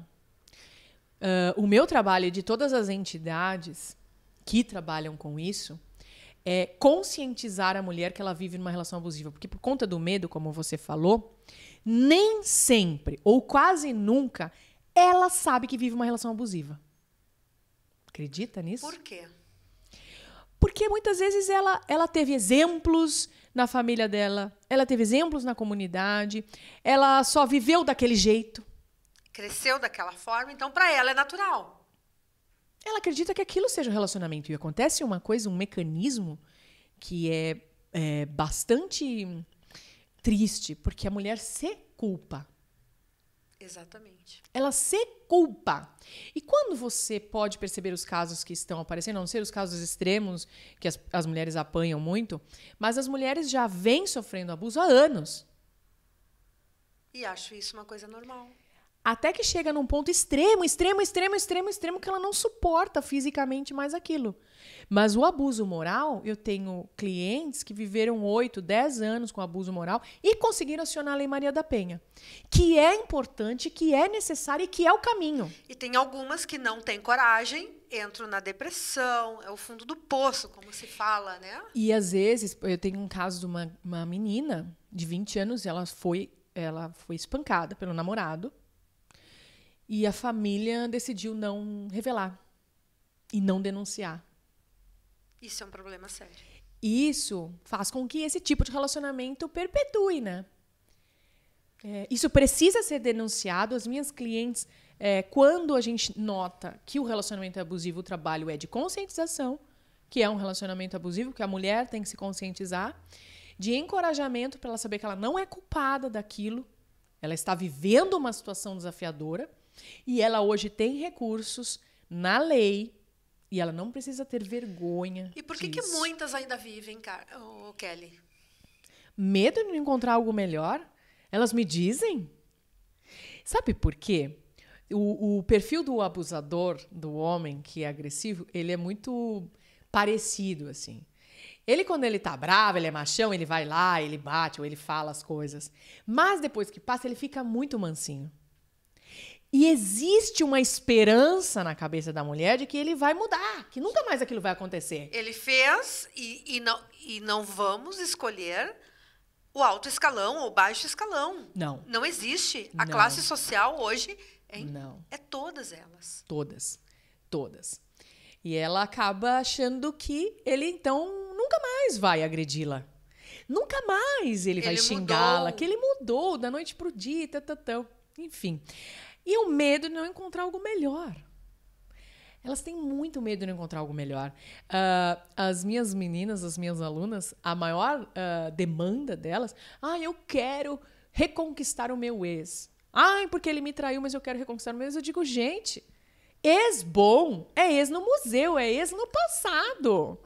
o meu trabalho e de todas as entidades que trabalham com isso é conscientizar a mulher que ela vive numa relação abusiva. Porque por conta do medo, como você falou, nem sempre, ou quase nunca, ela sabe que vive uma relação abusiva. Acredita nisso? Por quê? Porque muitas vezes ela teve exemplos na família dela, ela teve exemplos na comunidade, ela só viveu daquele jeito. Cresceu daquela forma, então para ela é natural. Ela acredita que aquilo seja um relacionamento. E acontece uma coisa, um mecanismo que é bastante triste, porque a mulher se culpa. Exatamente. Ela se culpa. E quando você pode perceber os casos que estão aparecendo, a não ser os casos extremos, que as mulheres apanham muito, mas as mulheres já vêm sofrendo abuso há anos. E acho isso uma coisa normal. Até que chega num ponto extremo, que ela não suporta fisicamente mais aquilo. Mas o abuso moral, eu tenho clientes que viveram 8, 10 anos com abuso moral e conseguiram acionar a Lei Maria da Penha, que é importante, que é necessário e que é o caminho. E tem algumas que não têm coragem, entram na depressão, é o fundo do poço, como se fala, né? E às vezes, eu tenho um caso de uma menina de 20 anos, ela foi espancada pelo namorado. E a família decidiu não revelar e não denunciar. Isso é um problema sério. Isso faz com que esse tipo de relacionamento perpetue, né? Isso precisa ser denunciado. As minhas clientes, quando a gente nota que o relacionamento é abusivo, o trabalho é de conscientização, que é um relacionamento abusivo, que a mulher tem que se conscientizar, de encorajamento para ela saber que ela não é culpada daquilo, ela está vivendo uma situação desafiadora, e ela hoje tem recursos na lei e ela não precisa ter vergonha. E por que muitas ainda vivem, Kelly? Medo de não encontrar algo melhor? Elas me dizem. Sabe por quê? O perfil do abusador, do homem que é agressivo, ele é muito parecido, assim. Ele, quando ele tá bravo, ele é machão, ele vai lá, ele bate ou ele fala as coisas. Mas depois que passa, ele fica muito mansinho. E existe uma esperança na cabeça da mulher de que ele vai mudar, que nunca mais aquilo vai acontecer. Ele fez e não vamos escolher o alto escalão ou o baixo escalão. Não. Não existe. A Não. classe social hoje Não. é todas elas. Todas. E ela acaba achando que ele, então, nunca mais vai agredi-la. Nunca mais ele vai xingá-la, que ele mudou da noite pro dia, enfim. E o medo de não encontrar algo melhor. Elas têm muito medo de não encontrar algo melhor. As minhas meninas, as minhas alunas, a maior demanda delas, eu quero reconquistar o meu ex. Porque ele me traiu, mas eu quero reconquistar o meu ex. Eu digo, gente, ex bom é ex no museu, é ex no passado.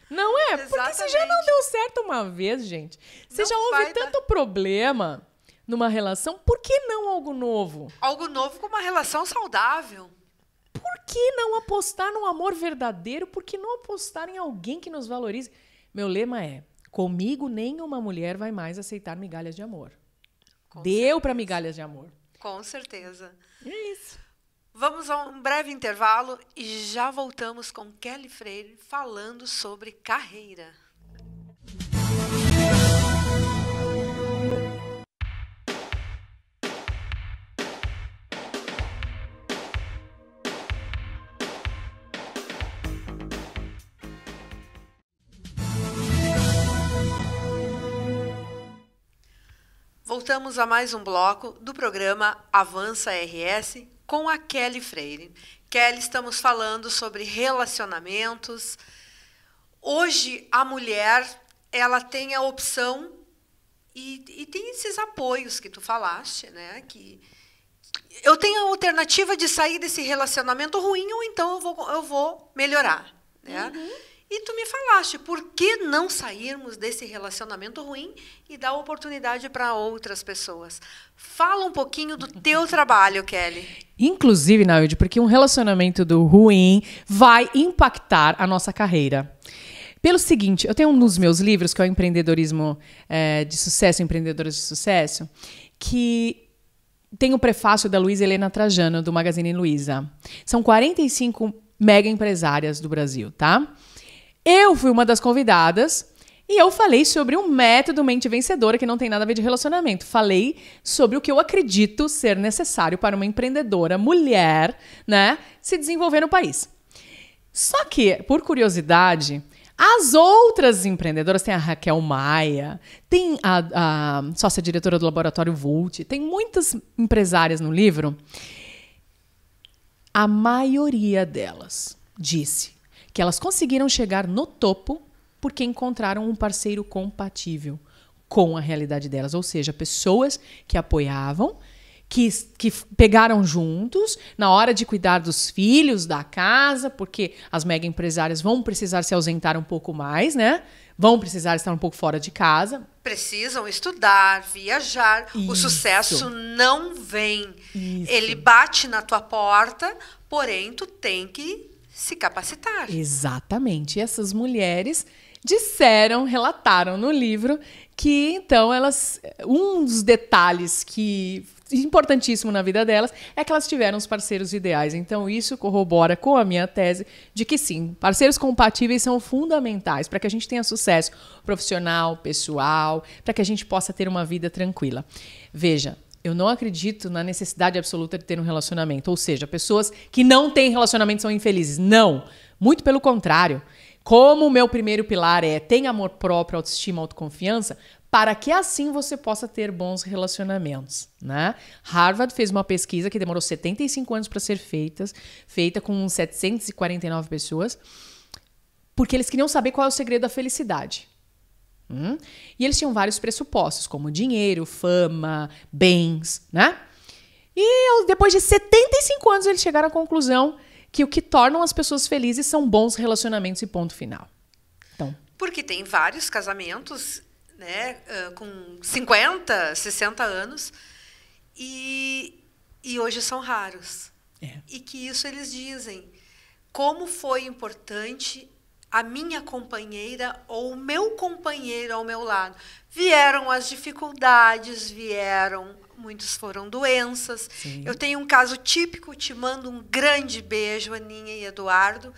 Não é? Exatamente. Porque se já não deu certo uma vez, gente, se já houve tanto problema numa relação, por que não algo novo? Algo novo com uma relação saudável. Por que não apostar num amor verdadeiro? Por que não apostar em alguém que nos valorize? Meu lema é, comigo nenhuma mulher vai mais aceitar migalhas de amor. Deu para migalhas de amor. Com certeza. É isso. Vamos a um breve intervalo e já voltamos com Kelly Freire falando sobre carreira. Voltamos a mais um bloco do programa Avança RS com a Kelly Freire. Kelly, estamos falando sobre relacionamentos. Hoje, a mulher, ela tem a opção e tem esses apoios que tu falaste, né? Que eu tenho a alternativa de sair desse relacionamento ruim ou então eu vou melhorar, né? E tu me falaste, por que não sairmos desse relacionamento ruim e dar oportunidade para outras pessoas? Fala um pouquinho do teu trabalho, Kelly. Inclusive, Nailde, porque um relacionamento do ruim vai impactar a nossa carreira. Pelo seguinte, eu tenho um dos meus livros, que é o Empreendedorismo de Sucesso, Empreendedoras de Sucesso, que tem o prefácio da Luísa Helena Trajano, do Magazine Luiza. São 45 mega empresárias do Brasil, tá? Eu fui uma das convidadas e eu falei sobre um método mente vencedora que não tem nada a ver de relacionamento. Falei sobre o que eu acredito ser necessário para uma empreendedora mulher, né, se desenvolver no país. Só que, por curiosidade, as outras empreendedoras, tem a Raquel Maia, tem a sócia-diretora do Laboratório Vult, tem muitas empresárias no livro. A maioria delas disse que elas conseguiram chegar no topo porque encontraram um parceiro compatível com a realidade delas. Ou seja, pessoas que apoiavam, que pegaram juntos na hora de cuidar dos filhos, da casa, porque as mega empresárias vão precisar se ausentar um pouco mais, né? Vão precisar estar um pouco fora de casa. Precisam estudar, viajar. Isso. O sucesso não vem. Isso. Ele bate na tua porta, porém tu tem que se capacitar. Exatamente. E essas mulheres relataram no livro que, então, um dos detalhes que importantíssimo na vida delas é que elas tiveram os parceiros ideais. Então, isso corrobora com a minha tese de que, sim, parceiros compatíveis são fundamentais para que a gente tenha sucesso profissional, pessoal, para que a gente possa ter uma vida tranquila. Veja, eu não acredito na necessidade absoluta de ter um relacionamento. Ou seja, pessoas que não têm relacionamento são infelizes. Não. Muito pelo contrário. Como o meu primeiro pilar tem amor próprio, autoestima, autoconfiança, para que assim você possa ter bons relacionamentos, né? Harvard fez uma pesquisa que demorou 75 anos para ser feita com 749 pessoas, porque eles queriam saber qual é o segredo da felicidade. E eles tinham vários pressupostos, como dinheiro, fama, bens, né? E depois de 75 anos eles chegaram à conclusão que o que tornam as pessoas felizes são bons relacionamentos e ponto final. Então, porque tem vários casamentos, né, com 50, 60 anos e hoje são raros. E que isso eles dizem. Como foi importante a minha companheira ou o meu companheiro ao meu lado. Vieram as dificuldades, muitos foram doenças. Sim. Eu tenho um caso típico, te mando um grande beijo, Aninha e Eduardo.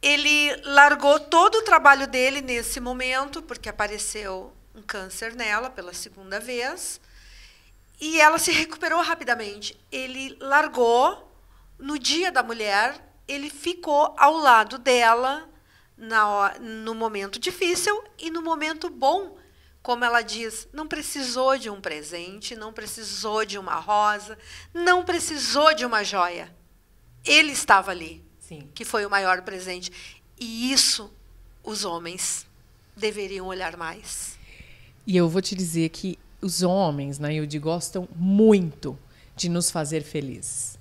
Ele largou todo o trabalho dele nesse momento, porque apareceu um câncer nela pela segunda vez, e ela se recuperou rapidamente. Ele largou, no Dia da Mulher, ele ficou ao lado dela no momento difícil e no momento bom. Como ela diz, não precisou de um presente, não precisou de uma rosa, não precisou de uma joia. Ele estava ali, sim, que foi o maior presente. E isso os homens deveriam olhar mais. E eu vou te dizer que os homens, Nailde, gostam muito de nos fazer felizes.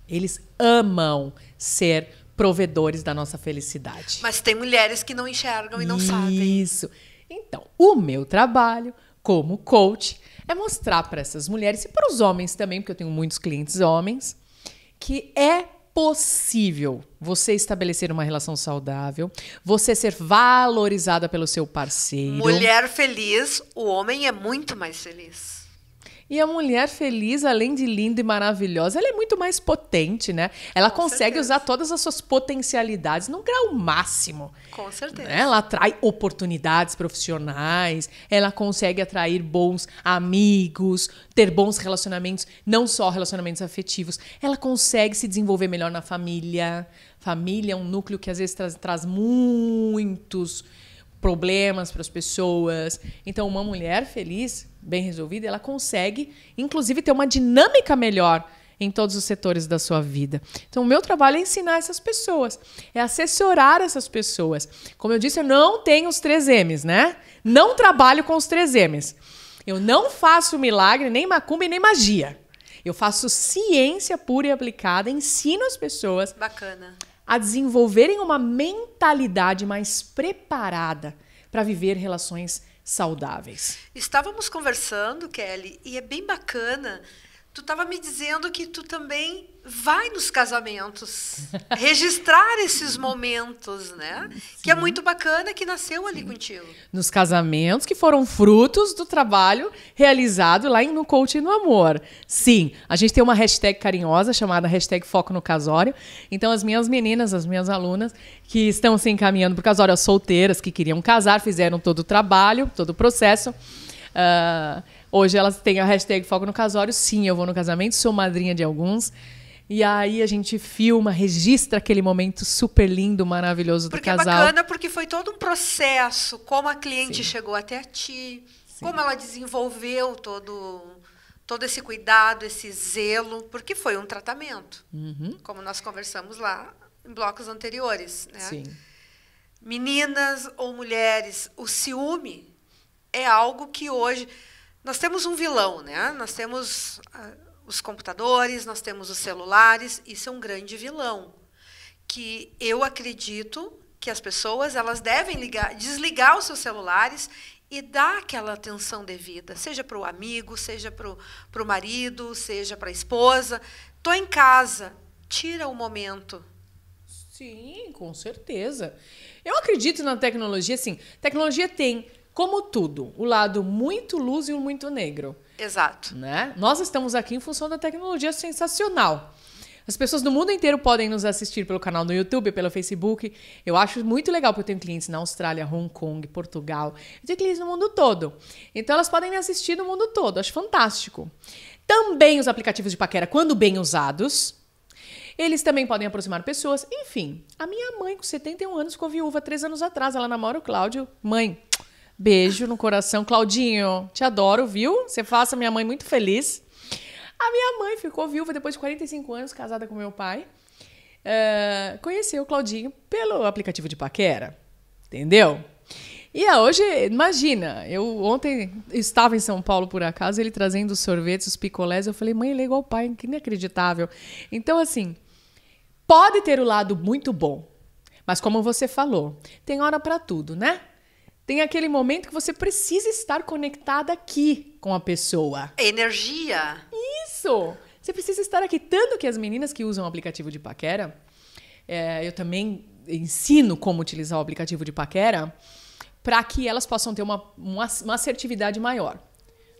Eles amam ser provedores da nossa felicidade. Mas tem mulheres que não enxergam e não sabem. Isso. Então, o meu trabalho como coach é mostrar para essas mulheres e para os homens também, porque eu tenho muitos clientes homens, que é possível você estabelecer uma relação saudável, você ser valorizada pelo seu parceiro. Mulher feliz, o homem é muito mais feliz. E a mulher feliz, além de linda e maravilhosa, ela é muito mais potente, né? Ela consegue usar todas as suas potencialidades num grau máximo. Com certeza. Ela atrai oportunidades profissionais, ela consegue atrair bons amigos, ter bons relacionamentos, não só relacionamentos afetivos. Ela consegue se desenvolver melhor na família. Família é um núcleo que às vezes traz muitos problemas para as pessoas. Então, uma mulher feliz, bem resolvida, ela consegue, inclusive, ter uma dinâmica melhor em todos os setores da sua vida. Então, o meu trabalho é ensinar essas pessoas, é assessorar essas pessoas. Como eu disse, eu não tenho os 3 M's, né? Não trabalho com os 3 M's. Eu não faço milagre, nem macumba e nem magia. Eu faço ciência pura e aplicada, ensino as pessoas a desenvolverem uma mentalidade mais preparada para viver relações saudáveis. Estávamos conversando, Kelly, e é bem bacana. Tu estava me dizendo que tu também vai nos casamentos registrar esses momentos, né? Sim. Que é muito bacana, que nasceu ali contigo. Nos casamentos que foram frutos do trabalho realizado lá no Coaching no Amor. Sim, a gente tem uma hashtag carinhosa chamada hashtag Foco no Casório. Então as minhas meninas, as minhas alunas que estão se encaminhando para o casório, as solteiras que queriam casar, fizeram todo o trabalho, todo o processo. Hoje elas têm a hashtag Foco no Casório. Sim, eu vou no casamento, sou madrinha de alguns. E aí a gente filma, registra aquele momento super lindo, maravilhoso do casal. Porque é bacana, porque foi todo um processo, como a cliente chegou até ti, como ela desenvolveu todo esse cuidado, esse zelo, porque foi um tratamento, como nós conversamos lá em blocos anteriores, né? Sim. Meninas ou mulheres, o ciúme é algo que hoje... Nós temos um vilão, né? Nós temos os computadores, nós temos os celulares. Isso é um grande vilão. Que eu acredito que as pessoas elas devem desligar os seus celulares e dar aquela atenção devida, seja para o amigo, seja para o marido, seja para a esposa. Estou em casa, tira o momento. Sim, com certeza. Eu acredito na tecnologia, assim, tecnologia tem, como tudo, o lado muito luz e o muito negro. Exato. Né? Nós estamos aqui em função da tecnologia sensacional. As pessoas do mundo inteiro podem nos assistir pelo canal no YouTube, pelo Facebook. Eu acho muito legal, porque eu tenho clientes na Austrália, Hong Kong, Portugal. Eu tenho clientes no mundo todo. Então, elas podem me assistir no mundo todo. Acho fantástico. Também os aplicativos de paquera, quando bem usados, eles também podem aproximar pessoas. Enfim, a minha mãe, com 71 anos, ficou viúva 3 anos atrás. Ela namora o Cláudio. Mãe, beijo no coração. Claudinho, te adoro, viu? Você faça minha mãe muito feliz. A minha mãe ficou viúva depois de 45 anos, casada com meu pai. Conheceu o Claudinho pelo aplicativo de paquera. Entendeu? E hoje, imagina, eu ontem estava em São Paulo, por acaso, ele trazendo os sorvetes, os picolés. Eu falei, mãe, ele é igual o pai, que inacreditável. Então, assim, pode ter o lado muito bom. Mas como você falou, tem hora para tudo, né? Tem aquele momento que você precisa estar conectada aqui com a pessoa. Energia. Isso! Você precisa estar aqui. Tanto que as meninas que usam o aplicativo de paquera, eu também ensino como utilizar o aplicativo de paquera para que elas possam ter uma assertividade maior.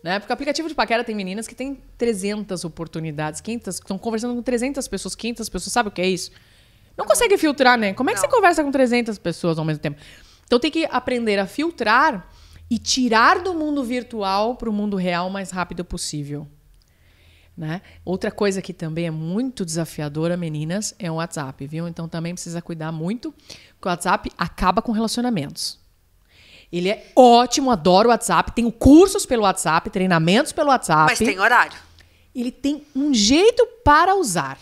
Né? Porque o aplicativo de paquera tem meninas que têm 300 oportunidades, 500, estão conversando com 300 pessoas, 500 pessoas. Sabe o que é isso? Não consegue filtrar, né? Como é que você conversa com 300 pessoas ao mesmo tempo? Então tem que aprender a filtrar e tirar do mundo virtual para o mundo real o mais rápido possível. Né? Outra coisa que também é muito desafiadora, meninas, é o WhatsApp, viu? Então também precisa cuidar muito, porque o WhatsApp acaba com relacionamentos. Ele é ótimo, adoro o WhatsApp, tenho cursos pelo WhatsApp, treinamentos pelo WhatsApp. Mas tem horário. Ele tem um jeito para usar.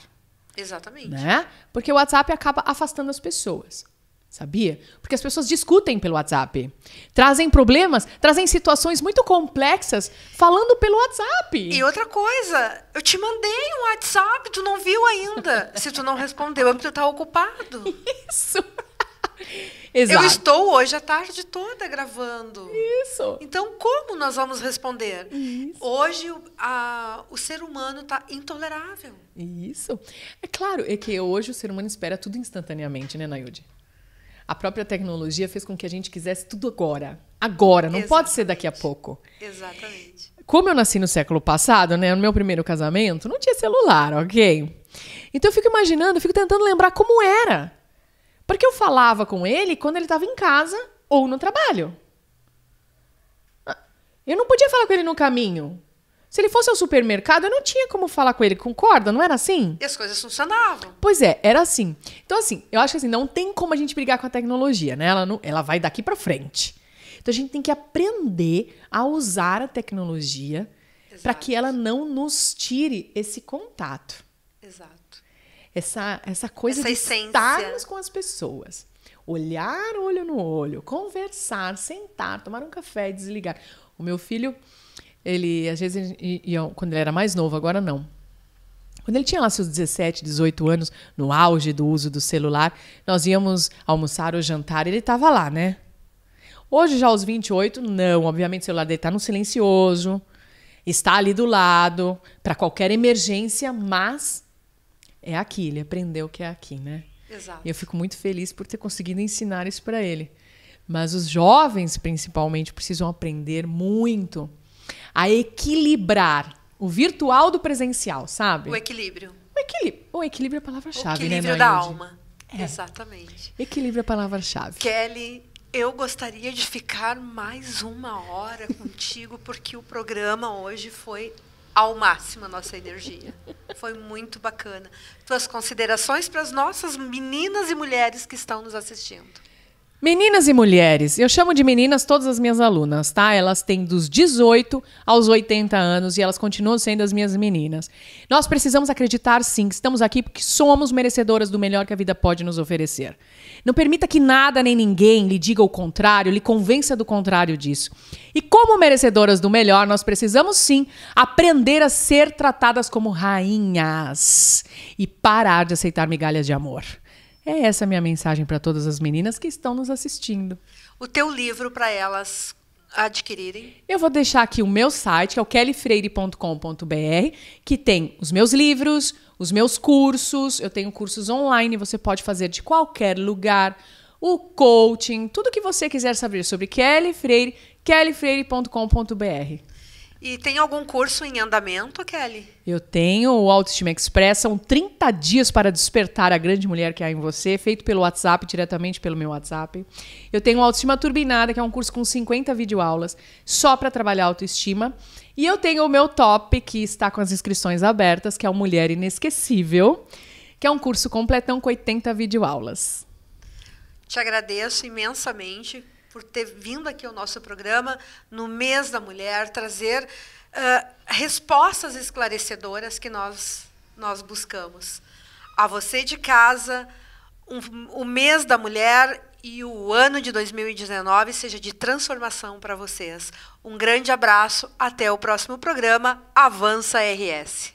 Exatamente. Né? Porque o WhatsApp acaba afastando as pessoas. Sabia? Porque as pessoas discutem pelo WhatsApp. Trazem problemas, trazem situações muito complexas falando pelo WhatsApp. E outra coisa, eu te mandei um WhatsApp, tu não viu ainda. Se tu não respondeu, é porque tu tá ocupado. Isso. Exato. Eu estou hoje a tarde toda gravando. Isso. Então, como nós vamos responder? Isso. Hoje, o ser humano está intolerável. Isso. É claro, é que hoje o ser humano espera tudo instantaneamente, né, Nayude? A própria tecnologia fez com que a gente quisesse tudo agora. Agora, não pode ser daqui a pouco. Exatamente. Como eu nasci no século passado, né, no meu primeiro casamento, não tinha celular, ok? Então eu fico imaginando, eu fico tentando lembrar como era. Porque eu falava com ele quando ele estava em casa ou no trabalho. Eu não podia falar com ele no caminho. Se ele fosse ao supermercado, eu não tinha como falar com ele, concorda? Não era assim? E as coisas funcionavam. Pois é, era assim. Então, assim, eu acho que assim, não tem como a gente brigar com a tecnologia, né? Ela vai daqui para frente. Então, a gente tem que aprender a usar a tecnologia para que ela não nos tire esse contato. Exato. Essa coisa essa de essência. Estarmos com as pessoas. Olhar olho no olho, conversar, sentar, tomar um café e desligar. O meu filho... Ele, às vezes, quando ele era mais novo, agora não. Quando ele tinha lá seus 17, 18 anos, no auge do uso do celular, nós íamos almoçar ou jantar, ele estava lá, né? Hoje, já aos 28, não. Obviamente, o celular dele está no silencioso, está ali do lado, para qualquer emergência, mas é aqui, ele aprendeu que é aqui, né? Exato. E eu fico muito feliz por ter conseguido ensinar isso para ele. Mas os jovens, principalmente, precisam aprender muito a equilibrar o virtual do presencial, sabe? O equilíbrio. O equilíbrio é a palavra-chave, né, O equilíbrio Nayude? da alma. É. Exatamente. Equilíbrio é a palavra-chave. Kelly, eu gostaria de ficar mais 1 hora contigo, porque o programa hoje foi ao máximo a nossa energia. Foi muito bacana. Tuas considerações para as nossas meninas e mulheres que estão nos assistindo. Meninas e mulheres, eu chamo de meninas todas as minhas alunas, tá? Elas têm dos 18 aos 80 anos e elas continuam sendo as minhas meninas. Nós precisamos acreditar, sim, que estamos aqui porque somos merecedoras do melhor que a vida pode nos oferecer. Não permita que nada nem ninguém lhe diga o contrário, lhe convença do contrário disso. E como merecedoras do melhor, nós precisamos, sim, aprender a ser tratadas como rainhas e parar de aceitar migalhas de amor. É essa a minha mensagem para todas as meninas que estão nos assistindo. O teu livro para elas adquirirem? Eu vou deixar aqui o meu site, que é o kellyfreire.com.br, que tem os meus livros, os meus cursos. Eu tenho cursos online, você pode fazer de qualquer lugar. O coaching, tudo que você quiser saber sobre Kelly Freire, kellyfreire.com.br. E tem algum curso em andamento, Kelly? Eu tenho o Autoestima Express, são 30 dias para despertar a grande mulher que há em você, feito pelo WhatsApp, diretamente pelo meu WhatsApp. Eu tenho o Autoestima Turbinada, que é um curso com 50 videoaulas, só para trabalhar autoestima. E eu tenho o meu top, que está com as inscrições abertas, que é o Mulher Inesquecível, que é um curso completão com 80 videoaulas. Te agradeço imensamente por ter vindo aqui ao nosso programa no mês da mulher, trazer respostas esclarecedoras que nós buscamos. A você de casa, o mês da mulher e o ano de 2019 seja de transformação para vocês. Um grande abraço, até o próximo programa. Avança RS.